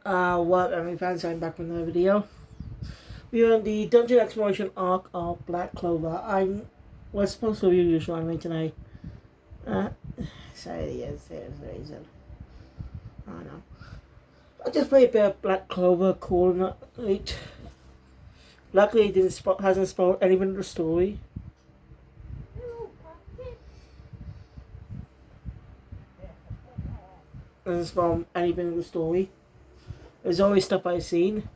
What anime fans, I'm back with another video. We are on the Dungeon Exploration arc of Black Clover. I was supposed to review this anime tonight. Uh, sorry, yes, there's the reason. I don't know. I just played a bit of Black Clover, cool and right. Luckily, it hasn't spoiled anything of the story. Doesn't spoil anything of the story. There's always stuff I've seen.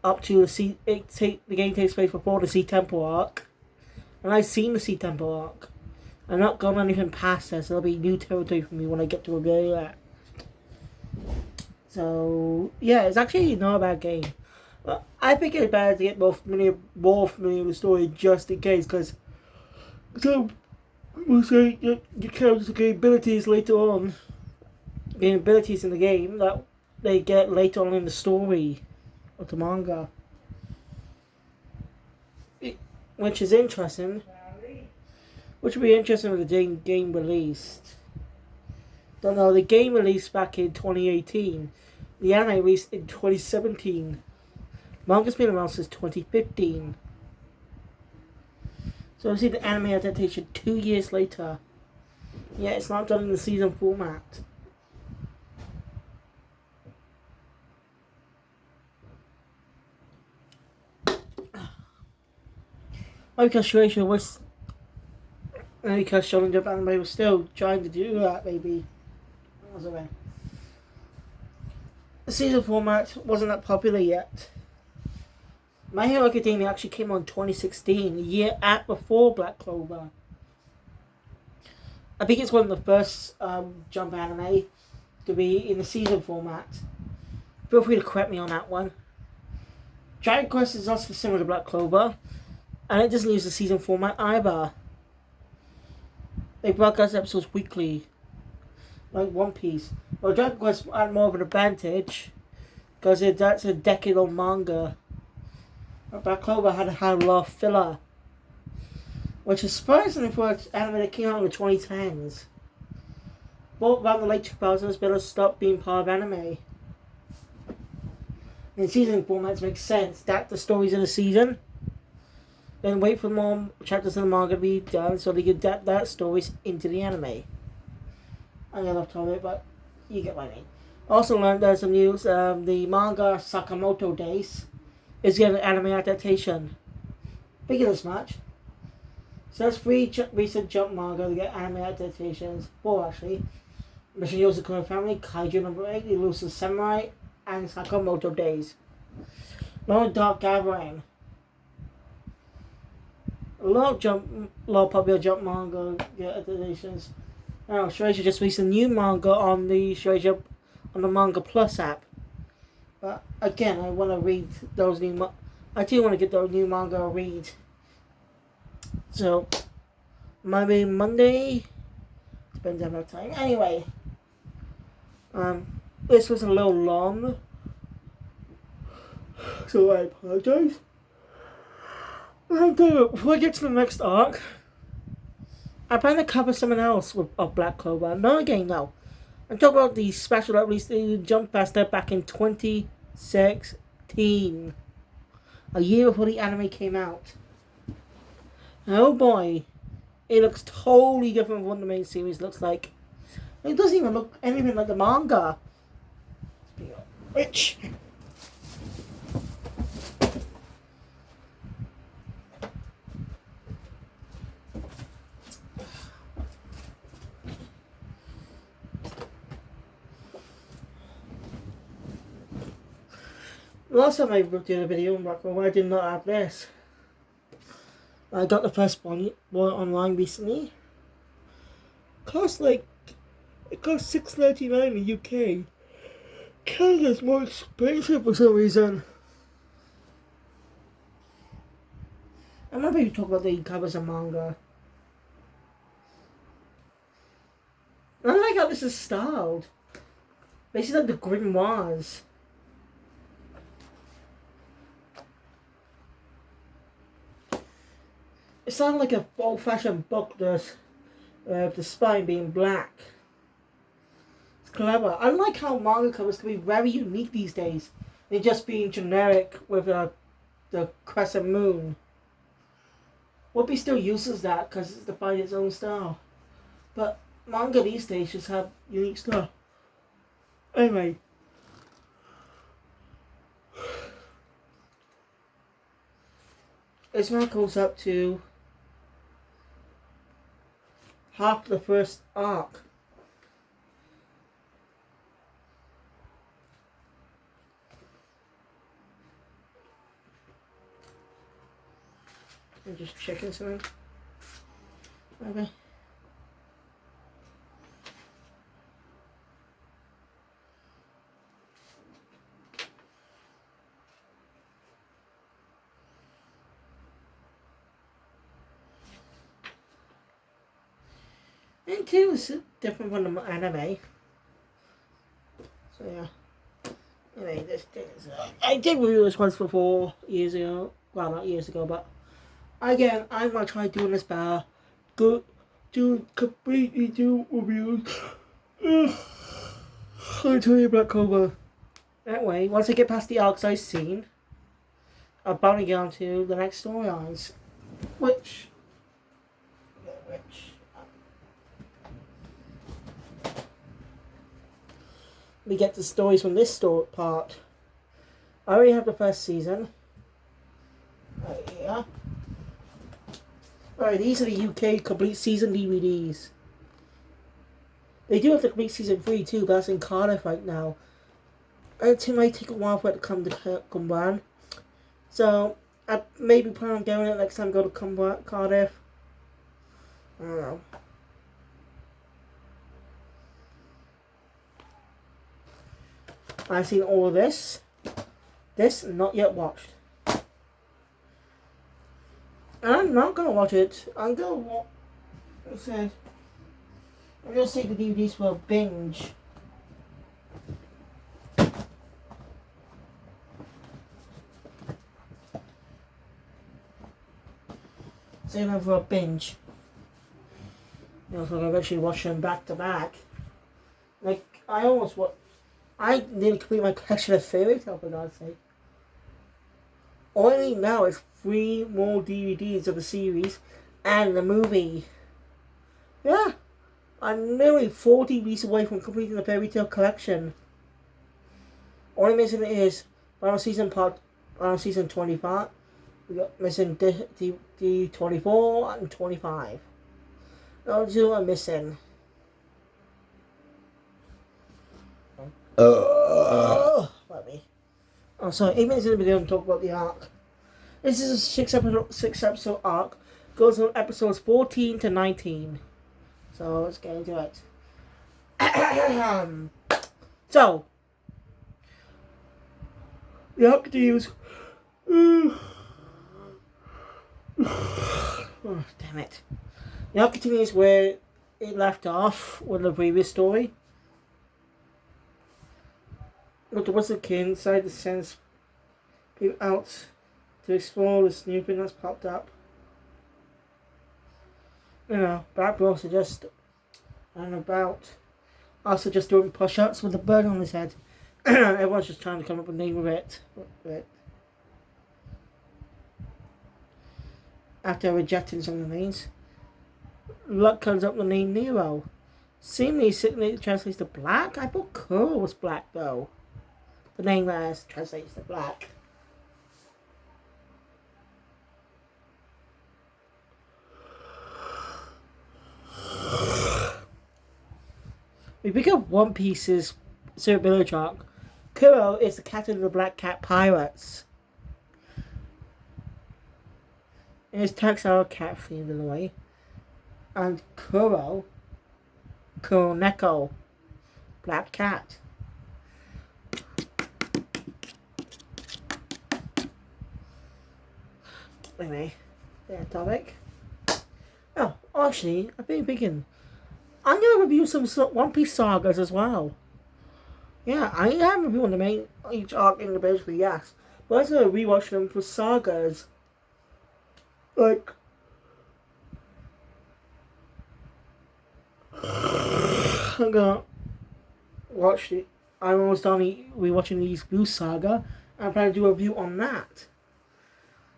Up to the game takes place before the Sea Temple arc, and I've seen the Sea Temple arc. I'm not going anything past this. It'll be new territory for me when I get to review that. So yeah, it's actually not a bad game. But I think it's better to get more familiar with the story just in case, because some people say you can't get abilities later on. The abilities in the game that they get later on in the story of the manga, which is interesting. Which would be interesting with the game released. Don't know. The game released back in 2018. The anime released in 2017. Manga's been around since 2015. So I see the anime adaptation 2 years later. Yeah, it's not done in the season format. Because Shueisha was... because Shonen Jump Anime was still trying to do that, maybe. The season format wasn't that popular yet. My Hero Academia actually came on 2016, a year before Black Clover. I think it's one of the first Jump anime to be in the season format. Feel free to correct me on that one. Dragon Quest is also similar to Black Clover, and it doesn't use the season format either. They broadcast episodes weekly, like One Piece. Well, Dragon Quest had more of an advantage because that's a decade-old manga. But Black Clover had a lot of filler, which is surprising for an anime that came out in the 2010s. But around the late 2000s, filler stopped being part of anime. In season formats makes sense. That the stories in a season. Then wait for more chapters in the manga to be done so they can adapt that stories into the anime. I'm gonna off topic, but you get what I mean. Also learned there's some news. The manga Sakamoto Days is getting an anime adaptation. Big of this much. So there's 3 recent Jump manga to get anime adaptations. 4 actually. Mission Yosakura Family, Kaiju number 8, The Elusive Samurai, and Sakamoto Days. Long Dark Gathering. A lot of popular Jump manga adaptations. Now, Shueisha just released a new manga on the Manga Plus app. But again, I want to read those new. I do want to get those new manga to read. So, maybe Monday. Depends on that time. Anyway, this was a little long, so I apologize. Before I get to the next arc, I plan to cover something else of Black Clover. Not a game, no. I'm talking about the special that released in Jump Faster back in 2016. A year before the anime came out. Oh boy. It looks totally different from what the main series looks like. It doesn't even look anything like the manga. Rich. Last time I did a video on Black Clover, I did not have this. I got the first one online recently. It cost $6.99 in the UK. Canada's more expensive for some reason. I remember you talk about the covers of manga. I like how this is styled. Basically like the grimoires. It sounded like an old-fashioned book, the spine being black. It's clever. I like how manga covers can be very unique these days. They're just being generic with the crescent moon. Whoopi still uses that because it's defined its own style. But manga these days just have unique stuff. Anyway. This man goes up to half the first arc. I'm just checking something. Okay. And two is different from the anime. So yeah. Anyway, this thing is. I did review this once before, years ago. Well, not years ago, but again, I'm gonna try doing this better. Completely do reviews. I'll tell you about Clover. Anyway, once I get past the arcs I've seen, I'm bound to get on to the next storylines. Which. We get the stories from this part. I already have the first season. Right here. Alright, these are the UK complete season DVDs. They do have the complete season 3 too, but that's in Cardiff right now. And it might take a while for it to come around. So, I maybe plan on doing it next time I go to Cardiff. I don't know. I've seen all of this. This, not yet watched. And I'm not going to watch it. I'm going to watch... I'm going to take the DVDs for a binge. Save them for a binge. You know, so I'm actually watching them back to back. Like, I nearly complete my collection of fairy tale, for God's sake. All I need now is 3 more DVDs of the series and the movie. Yeah, I'm nearly 4 DVDs away from completing the fairy tale collection. All I'm missing is final season 25. We got missing D24 and 25. Those 2 are missing. Let me. Oh, sorry. 8 minutes in the video to talk about the arc. This is a 6 episode arc. Goes on episodes 14 to 19. So let's get into it. So the arc continues. Oh, damn it. The arc continues where it left off with the previous story. But the Wizard King decided to send people out to explore this new thing that's popped up. You know, Black Bros are just also just doing push-ups with a bird on his head. Everyone's just trying to come up with a name of it. After rejecting some of the names, Luck comes up with the name Nero. Seemingly it translates to black. I thought Kuro was black though. The name translates to black. We pick up One Piece's Sir Village arc. Kuro is the captain of the Black Cat Pirates. And his textile cat themed in a way. And Kuro Neko, Black Cat. Anyway, that topic. Oh, actually, I've been thinking, I'm going to review some One Piece sagas as well. Yeah, I am reviewing the main, each arc individually, yes. But I'm going to rewatch them for sagas. Like, I'm going to watched it. I'm almost done rewatching the East Blue Saga, and I'm planning to do a review on that.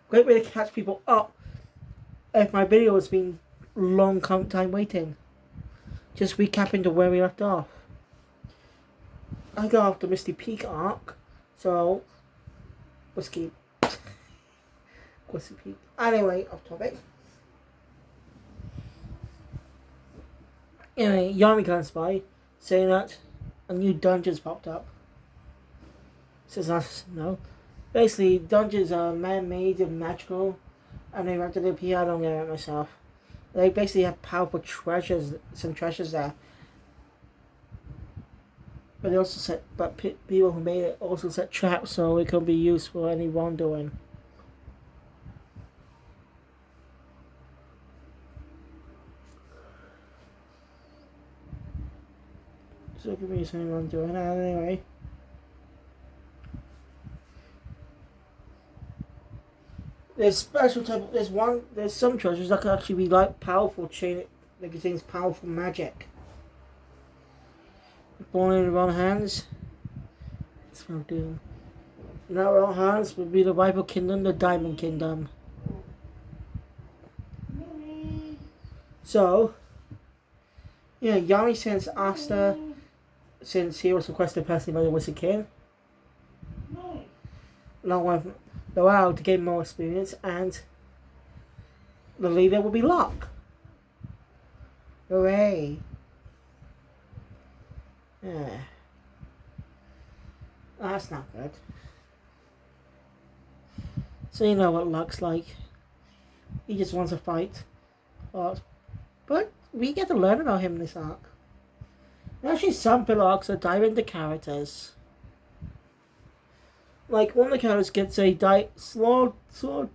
Great way to catch people up if my video has been long time waiting. Just recapping to where we left off. I got off the Misty Peak arc, so Misty Peak. Anyway, off topic. Anyway, Yami comes by, saying that a new dungeon's popped up. Says that's no. Basically, dungeons are man-made and magical, and they randomly appear. I don't get it myself. They basically have powerful treasures, some treasures there. But they also people who made it also set traps, so it can be used for any wrongdoing. So it can be used for any wrongdoing. Anyway. There's special type. There's some treasures that can actually be like powerful chain. That contains powerful magic. Born in the wrong hands. That's what I'm doing. In our wrong hands would be the rival kingdom, the Diamond Kingdom. So, yeah, Yami sends Asta, since he was requested personally by the Wizard King. Along with Noel to gain more experience, and the leader will be Locke. Hooray. Yeah. That's not good. So you know what Locke's like. He just wants to fight. But we get to learn about him in this arc. Actually, some pillar arcs are dive into characters. Like, one of the characters gets a small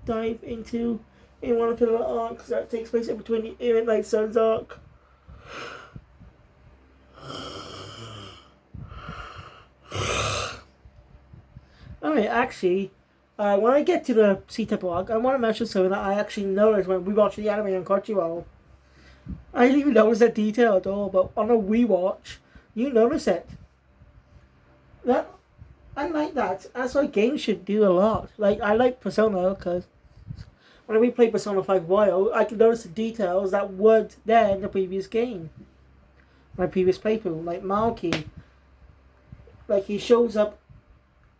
dive into in one of the pillar arcs that takes place in between the Eren Night Sun's arc. Alright, actually, when I get to the C-Type arc, I want to mention something that I actually noticed when we watched the anime on Crunchyroll. I didn't even notice that detail at all, but on a rewatch, you notice it. I like that. That's what games should do a lot. Like, I like Persona because when I replay Persona 5 Royal, I can notice the details that weren't there in the previous game. My previous playthrough. Like Malky. Like, he shows up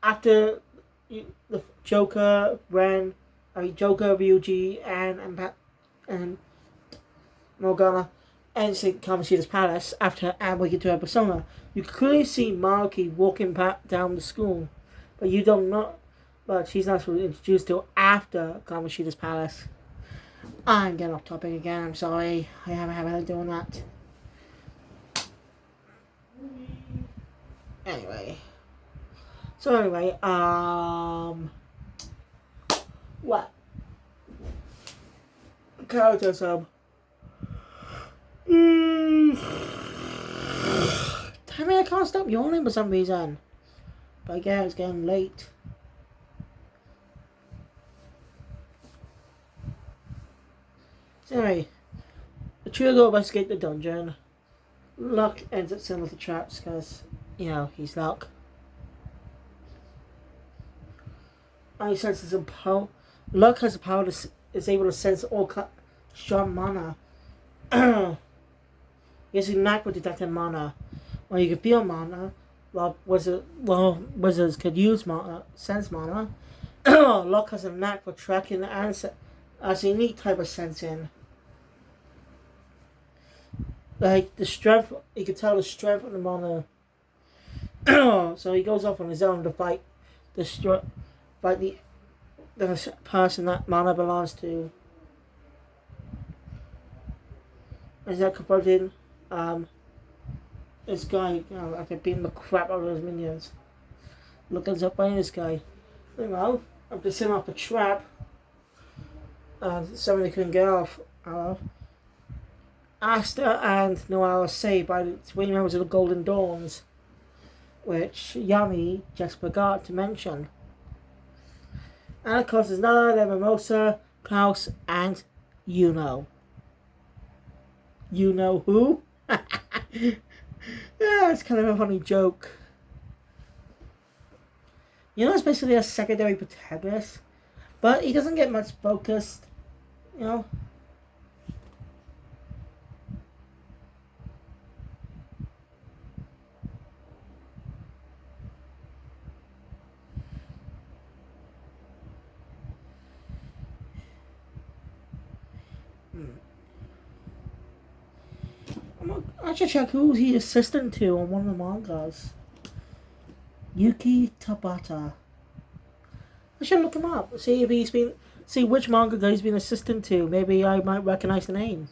after the Joker, Joker, Ryuji, and Morgana entering Kamoshida's palace after we get to her persona. You clearly see Malky walking back down the school, but you don't know. But she's not introduced till after Kamoshida's palace. I'm getting off topic again. I'm sorry. I haven't had doing that. Anyway. So anyway, what? Characters, Damn it, I can't stop yawning for some reason. But I guess it's getting late. So anyway, the trio go investigate the dungeon. Locke ends up setting the traps because, you know, he's Locke. And he senses some power. Locke has the power to is able to sense all strong mana. He has a knack for detecting mana. When you can feel mana, wizards could use mana, sense mana. Locke has a knack for tracking the answer as a unique type of sensing. Like the strength, he can tell the strength of the mana. So he goes off on his own to fight the person that mana belongs to. As they're confronting this guy, after beating the crap out of his minions. Look, ends up fighting this guy. You know, after setting off a trap, somebody couldn't get off. Asta and Noel are saved by the 20 members of the Golden Dawns, which Yami just forgot to mention. And of course, there's none of them: Mimosa, Klaus, and Yuno. You know who? Yeah, it's kind of a funny joke. You know, it's basically a secondary protagonist, but he doesn't get much focused. You know. I should check who's he assistant to on one of the mangas. Yuki Tabata. I should look him up. See if he's been. See which manga he's been assistant to. Maybe I might recognize the name.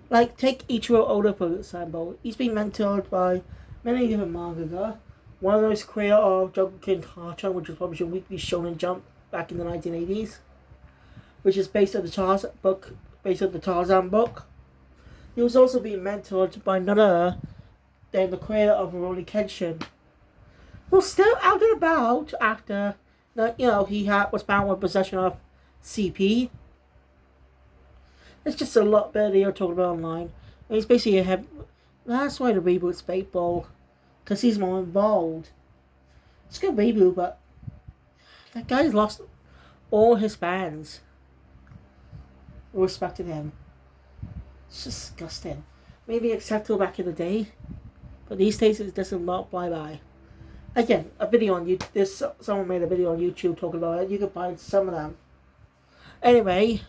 Like, take Ichiro Oda for example. He's been mentored by many different mangaka. One of those creator of Joken Tacha, which was published in Weekly Shonen Jump back in the 1980s, which is based on the Tarzan book. He was also being mentored by none other than the creator of Rurouni Kenshin, who's still out and about after he was found with possession of CP. It's just a lot better than you're talking about online. And he's basically that's why the reboot's Baseball, because he's more involved. It's a good reboot, but that guy's lost all his fans who respected him. It's disgusting. Maybe acceptable back in the day, but these days it doesn't not fly by. Again, a video on YouTube. Someone made a video on YouTube talking about it. You can find some of them. Anyway,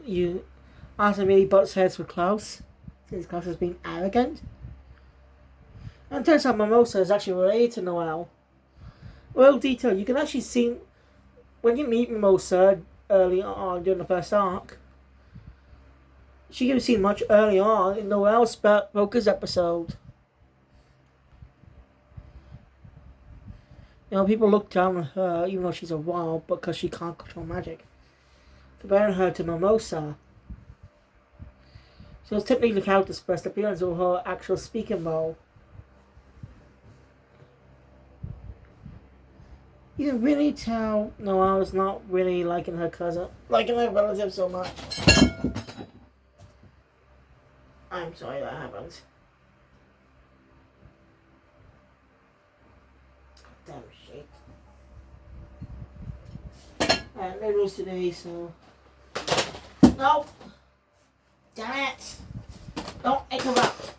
you Arthur really butts heads with Klaus, since Klaus has been arrogant. And turns out Mimosa is actually related to Noel. Well, detail, you can actually see when you meet Mimosa early on during the first arc. She can be seen much earlier on in Noel's focus episode. You know, people look down on her, even though she's a wild, because she can't control magic, comparing her to Mimosa. So it's typically the character's first appearance or her actual speaking role. You can really tell Noelle is not really liking her relative so much. I'm sorry that happened. Damn shit. Alright, no news today, so. No! Damn it! Don't interrupt!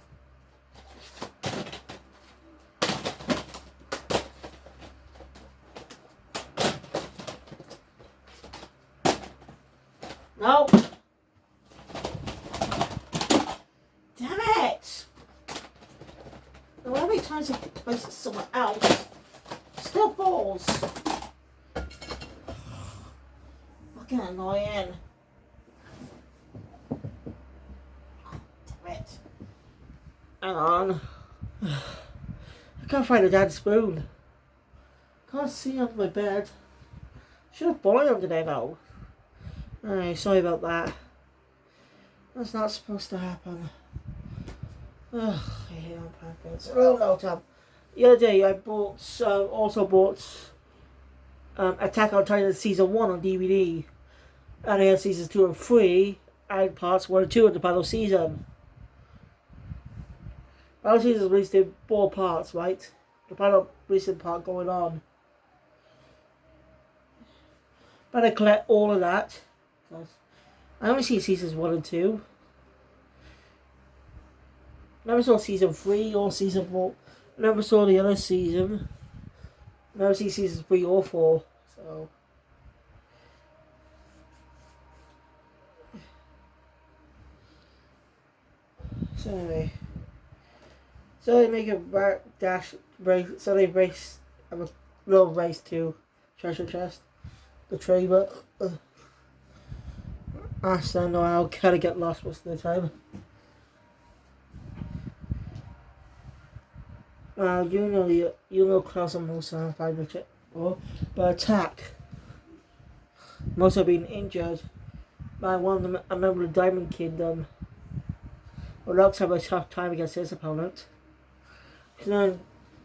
No! Damn it! No, how many times I place it somewhere else? Still falls. Fucking annoying. Oh, damn it. Hang on. I can't find a damn spoon. Can't see under my bed. Should have bought them today though. Alright, sorry about that. That's not supposed to happen. Ugh, I hate on packets. Oh no, Tom. The other day I also bought Attack on Titan Season 1 on DVD. And I had Seasons 2 and 3 and Parts 1 and 2 of the final season. Final season is released in 4 parts, right? The final recent part going on. But I collect all of that. I only see Seasons 1 and 2. Never saw Season 3 or Season 4. Never saw the other season. Never see Seasons 3 or 4. So anyway. So they make a dash race. So they race. Have a little race to treasure chest. The trailer. I don't know how kind of get lost most of the time. You know Klaus and Musa find the but attack. Musa being injured by a member of the Diamond Kingdom. Well, Lux have a tough time against his opponent. So then,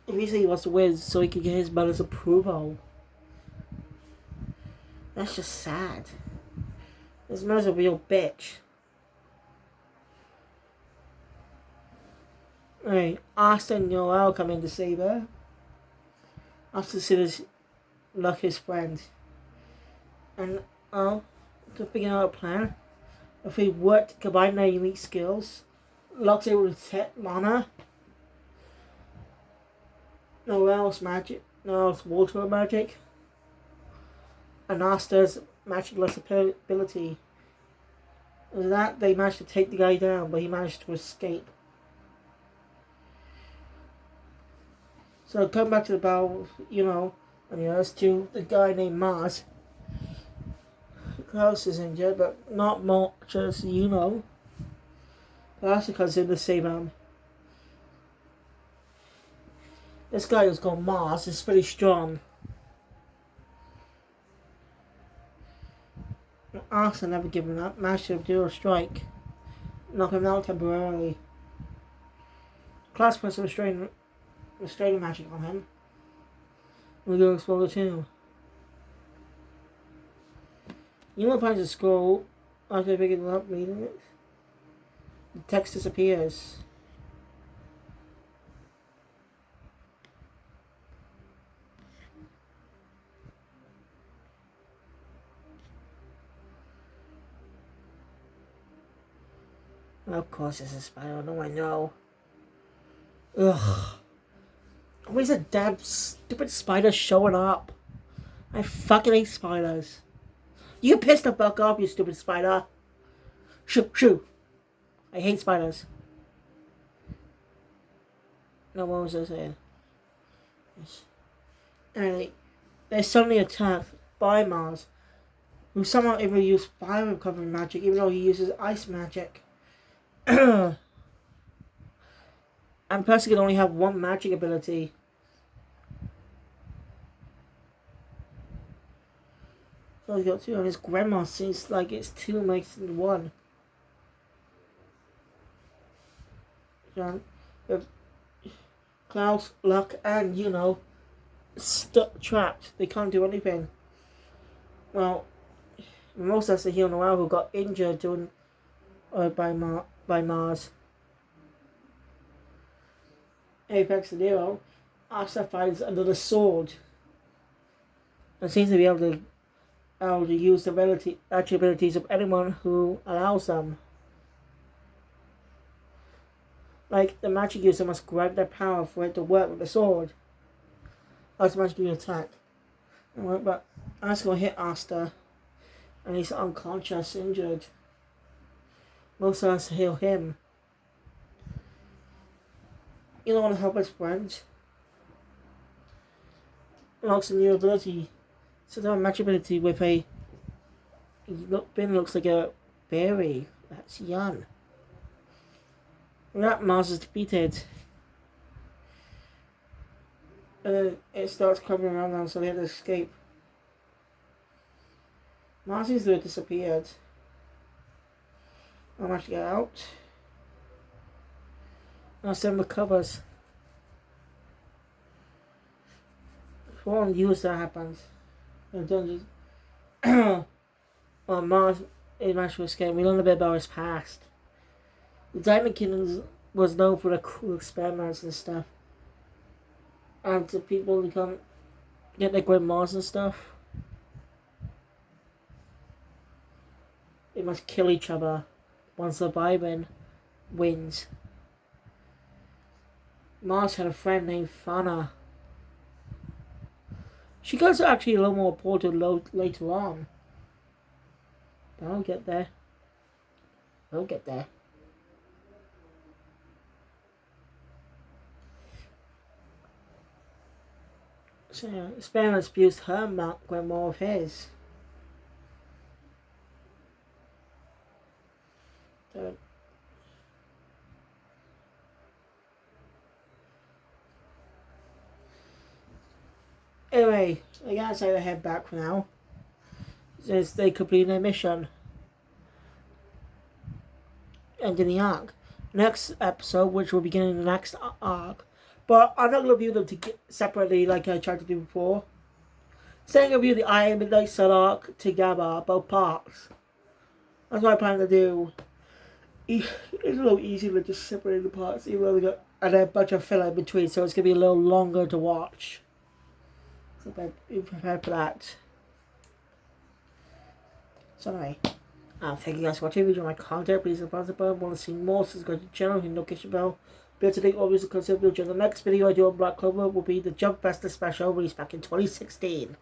he wants to win so he can get his mother's approval. That's just sad. His mother's a real bitch. Hey, Austin Noel come in to save her. Austin considers Luck his friend. And, to figure out a plan. If we work to combine their unique skills, Luck's able to detect mana. Noel's magic. Noel's water magic. And Asta's magicless ability. With that, they managed to take the guy down, but he managed to escape. So come back to the battle, and there's to the guy named Mars. Klaus is injured, but not much as That's because in the same this guy who's called Mars is pretty strong. Arthur never given up, managed to do a strike, knock him out temporarily. Klaus puts a restraining magic on him. We go explore the tomb. Yuma finds a scroll after picking it up, reading it. The text disappears. Of course it's a spider, no I know. Ugh. Always a damn stupid spider showing up. I fucking hate spiders. You pissed the fuck off, you stupid spider. Shoo. I hate spiders. No, what was I saying? Yes. Anyway, they're suddenly attacked by Mars, who somehow able to use fire recovery magic, even though he uses ice magic. And Percy can only have one magic ability. So he's got two, and his grandma seems like it's two makes it one. With Klaus, Luck, and stuck trapped. They can't do anything. Well, most that's the hero Noel who got injured by Mars. Apex the hero, Asta finds another sword. And seems to be able to use the abilities of anyone who allows them. Like, the magic user must grab their power for it to work with the sword. Asta managed to attack. But Asta hit Asta, and he's unconscious, injured. Most of us heal him. You don't want to help his friends. Unlocks a new ability. So they have a magic ability with a bin looks like a berry. That's young. That Mars is defeated. And then it starts coming around now, so they have to escape. Mars seems to have disappeared. I managed to get out. Now Sam recovers. For one use that happens. Dungeons. Well, Mars is managed to escape. We learn a bit about his past. The Diamond Kingdom was known for the cool experiments and stuff. And to people who come get their great Mars and stuff. They must kill each other. One surviving wins. Mars had a friend named Fana. She goes actually a little more important later on. But I'll get there. So, experiments used her mark when more of his. So, anyway, I gotta say to head back for now. Since they complete their mission. Ending the arc. Next episode, which will begin in the next arc. But I'm not going to review them separately like I tried to do before. Saying review the Iron Midnight Sun arc together, both parts. That's what I plan to do. It's a little easier than just separating the parts, even though they got and then a bunch of filler in between, so it's going to be a little longer to watch. So be prepared for that. So anyway, thank you guys for watching. If you enjoyed my content, please subscribe to the button. Want to see more, subscribe to the channel, hit the notification bell. Be able to take all music concept videos. The next video I do on Black Clover will be the Jump Festa special released back in 2016.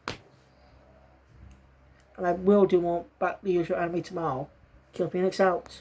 And I will do more back the usual anime tomorrow. Kill Phoenix out.